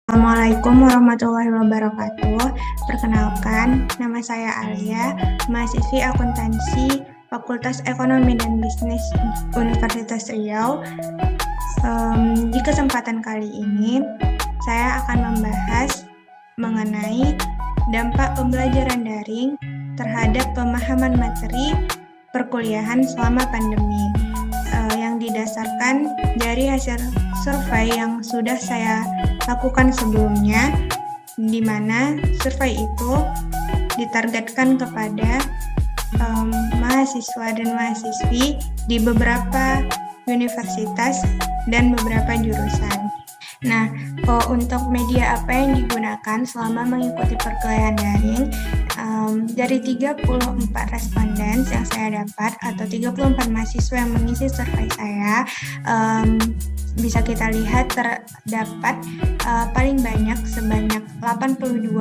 Assalamualaikum warahmatullahi wabarakatuh. Perkenalkan, nama saya Alia, mahasiswi akuntansi Fakultas Ekonomi dan Bisnis Universitas Riau. Di kesempatan kali ini, saya akan membahas mengenai dampak pembelajaran daring terhadap pemahaman materi perkuliahan selama pandemi, yang didasarkan dari hasil survei yang sudah saya lakukan sebelumnya, di mana survei itu ditargetkan kepada mahasiswa dan mahasiswi di beberapa universitas dan beberapa jurusan. Nah, untuk media apa yang digunakan selama mengikuti perkuliahan daring, dari 34 responden yang saya dapat atau 34 mahasiswa yang mengisi survei saya, bisa kita lihat terdapat paling banyak sebanyak 82,4%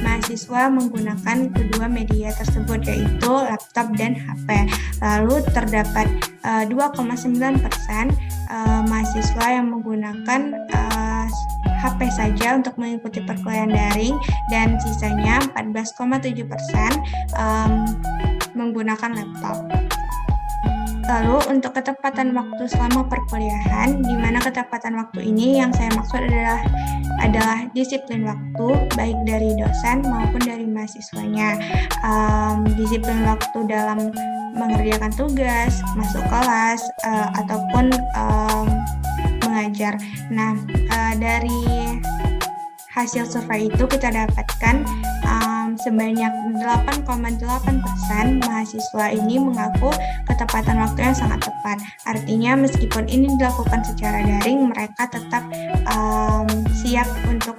mahasiswa menggunakan kedua media tersebut, yaitu laptop dan HP. Lalu terdapat 2,9% mahasiswa yang menggunakan HP saja untuk mengikuti perkuliahan daring, dan sisanya 14,7% menggunakan laptop. Lalu untuk ketepatan waktu selama perkuliahan, di mana ketepatan waktu ini yang saya maksud adalah disiplin waktu baik dari dosen maupun dari mahasiswanya. Disiplin waktu dalam mengerjakan tugas, masuk kelas, ataupun mengajar. Nah, dari hasil survei itu kita dapatkan sebanyak 8,8% mahasiswa ini mengaku ketepatan waktu yang sangat tepat. Artinya meskipun ini dilakukan secara daring, mereka tetap siap untuk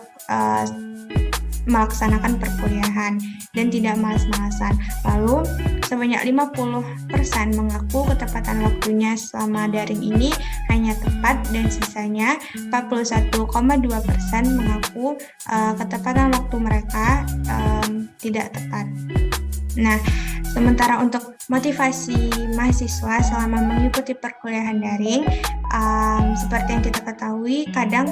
melaksanakan perkuliahan dan tidak malas-malasan. Lalu sebanyak 50% mengaku ketepatan waktunya selama daring ini hanya tepat, dan sisanya 41,2% mengaku ketepatan waktu mereka tidak tepat. Nah, sementara untuk motivasi mahasiswa selama mengikuti perkuliahan daring, seperti yang kita ketahui, kadang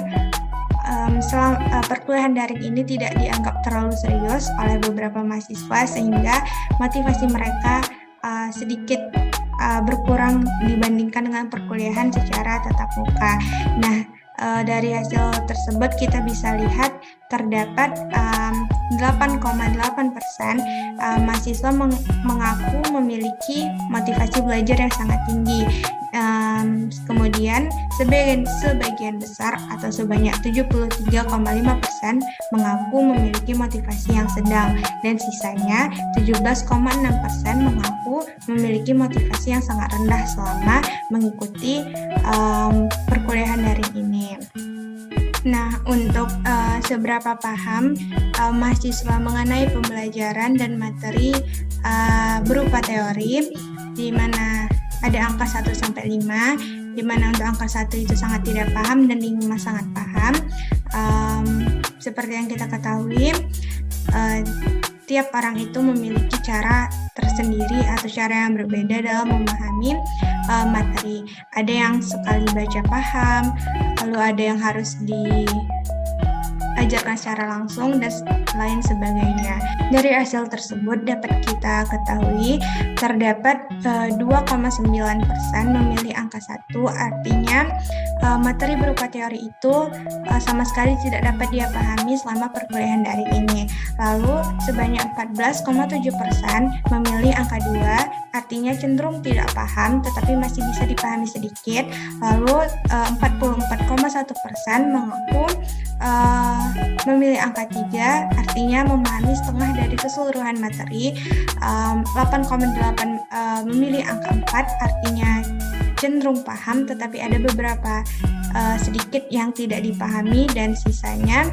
perkuliahan daring ini tidak dianggap terlalu serius oleh beberapa mahasiswa, sehingga motivasi mereka sedikit berkurang dibandingkan dengan perkuliahan secara tatap muka. Nah, dari hasil tersebut kita bisa lihat terdapat 8,8% mahasiswa mengaku memiliki motivasi belajar yang sangat tinggi. Kemudian sebagian besar atau sebanyak 73,5% mengaku memiliki motivasi yang sedang, dan sisanya 17,6% mengaku memiliki motivasi yang sangat rendah selama mengikuti perkuliahan daring ini. Nah, untuk seberapa paham mahasiswa mengenai pembelajaran dan materi berupa teori, di mana ada angka 1-5, di mana untuk angka 1 itu sangat tidak paham dan 5 sangat paham. Seperti yang kita ketahui, tiap orang itu memiliki cara tersendiri atau cara yang berbeda dalam memahami materi. Ada yang sekali baca paham, lalu ada yang harus diajarkan secara langsung, dan lain sebagainya. Dari hasil tersebut dapat kita ketahui terdapat 2,9% memilih angka 1, artinya materi berupa teori itu sama sekali tidak dapat dia pahami selama perkuliahan daring ini. Lalu sebanyak 14,7% memilih angka 2, artinya cenderung tidak paham tetapi masih bisa dipahami sedikit. Lalu 44,1% mengaku memilih angka 3, artinya memahami setengah dari keseluruhan materi. 8,8% memilih angka 4, artinya cenderung paham tetapi ada beberapa sedikit yang tidak dipahami, dan sisanya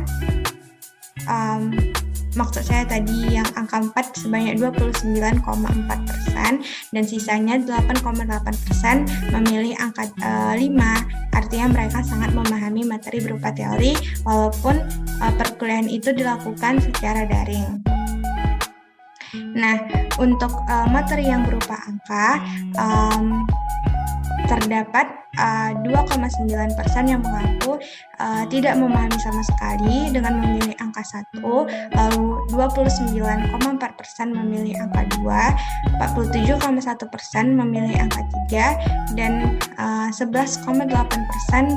maksud saya tadi yang angka 4 sebanyak 29,4%, dan sisanya 8,8% memilih angka 5, artinya mereka sangat memahami materi berupa teori walaupun perkuliahan itu dilakukan secara daring. Nah, untuk materi yang berupa angka terdapat 2,9% yang mengaku tidak memahami sama sekali dengan memilih angka 1, lalu 29,4% memilih angka 2, 47,1% memilih angka 3, dan 11,8%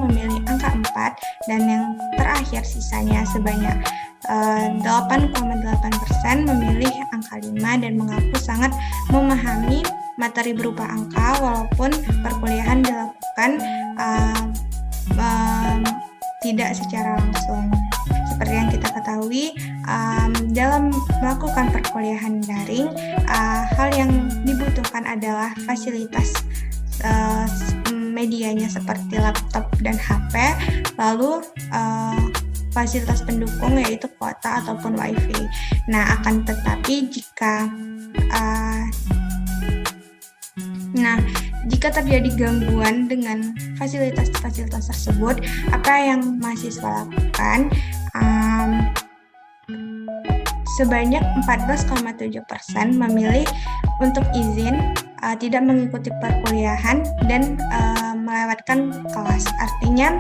memilih angka 4, dan yang terakhir sisanya sebanyak 8,8% memilih angka 5 dan mengaku sangat memahami materi berupa angka walaupun perkuliahan dilakukan tidak secara langsung. Seperti yang kita ketahui, dalam melakukan perkuliahan daring, hal yang dibutuhkan adalah fasilitas medianya seperti laptop dan HP, lalu fasilitas pendukung yaitu kuota ataupun wifi. Nah, akan tetapi jika terjadi gangguan dengan fasilitas-fasilitas tersebut, apa yang mahasiswa lakukan? Sebanyak 14,7% memilih untuk izin tidak mengikuti perkuliahan dan melewatkan kelas. Artinya,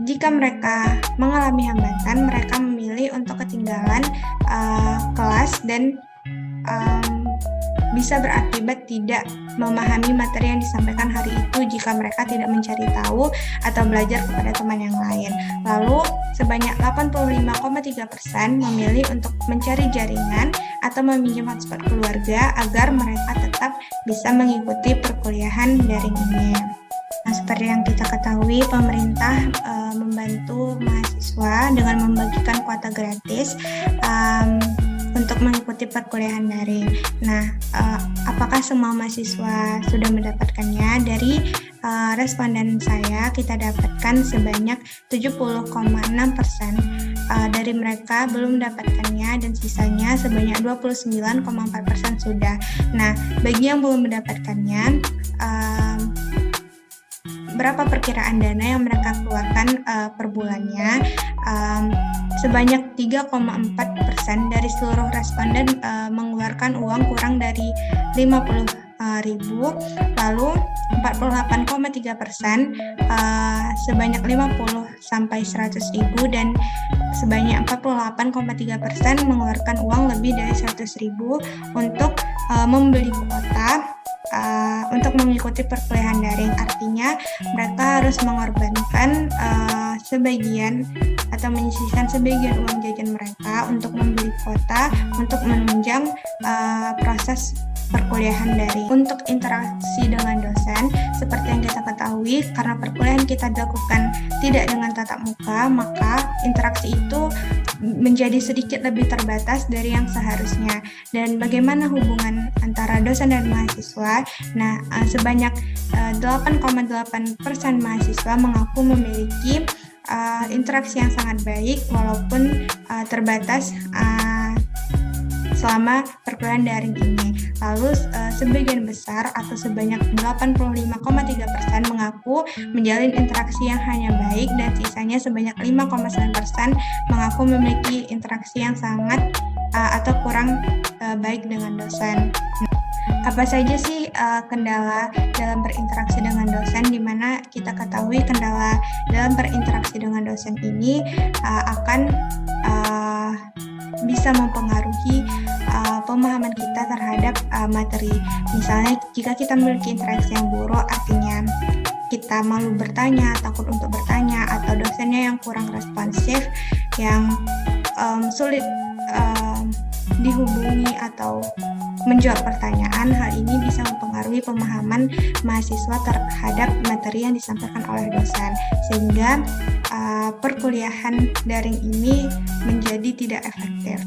jika mereka mengalami hambatan, mereka memilih untuk ketinggalan kelas dan bisa berakibat tidak memahami materi yang disampaikan hari itu jika mereka tidak mencari tahu atau belajar kepada teman yang lain. Lalu, sebanyak 85,3% memilih untuk mencari jaringan atau meminjam hotspot keluarga agar mereka tetap bisa mengikuti perkuliahan daring ini. Nah, seperti yang kita ketahui, pemerintah membantu mahasiswa dengan membagikan kuota gratis untuk mengikuti perkuliahan daring. Nah, apakah semua mahasiswa sudah mendapatkannya? Dari responden saya, kita dapatkan sebanyak 70,6% dari mereka belum mendapatkannya dan sisanya sebanyak 29,4% sudah. Nah, bagi yang belum mendapatkannya, berapa perkiraan dana yang mereka keluarkan per bulannya? Sebanyak 3,4% dari seluruh responden mengeluarkan uang kurang dari 50.000, lalu 48,3% sebanyak 50 sampai 100.000, dan sebanyak 48,3% mengeluarkan uang lebih dari 100.000 untuk membeli kuota untuk mengikuti perkuliahan daring. Artinya mereka harus mengorbankan sebagian atau menyisihkan sebagian uang jajan mereka untuk membeli kuota untuk menunjang proses perkuliahan daring. Untuk interaksi dengan dosen, seperti yang kita ketahui, karena perkuliahan kita dilakukan tidak dengan tatap muka, maka interaksi itu menjadi sedikit lebih terbatas dari yang seharusnya. Dan bagaimana hubungan antara dosen dan mahasiswa? Nah, sebanyak 8,8% mahasiswa mengaku memiliki interaksi yang sangat baik walaupun terbatas selama perkuliahan daring ini. Lalu sebagian besar atau sebanyak 85,3% mengaku menjalin interaksi yang hanya baik, dan sisanya sebanyak 5,9% mengaku memiliki interaksi yang sangat atau kurang baik dengan dosen. Apa saja sih kendala dalam berinteraksi dengan dosen, di mana kita ketahui kendala dalam berinteraksi dengan dosen ini akan bisa mempengaruhi pemahaman kita terhadap materi. Misalnya, jika kita memiliki interaksi yang buruk, artinya kita malu bertanya, takut untuk bertanya, atau dosennya yang kurang responsif, yang sulit dihubungi atau menjawab pertanyaan, hal ini bisa mempengaruhi pemahaman mahasiswa terhadap materi yang disampaikan oleh dosen, sehingga perkuliahan daring ini menjadi tidak efektif.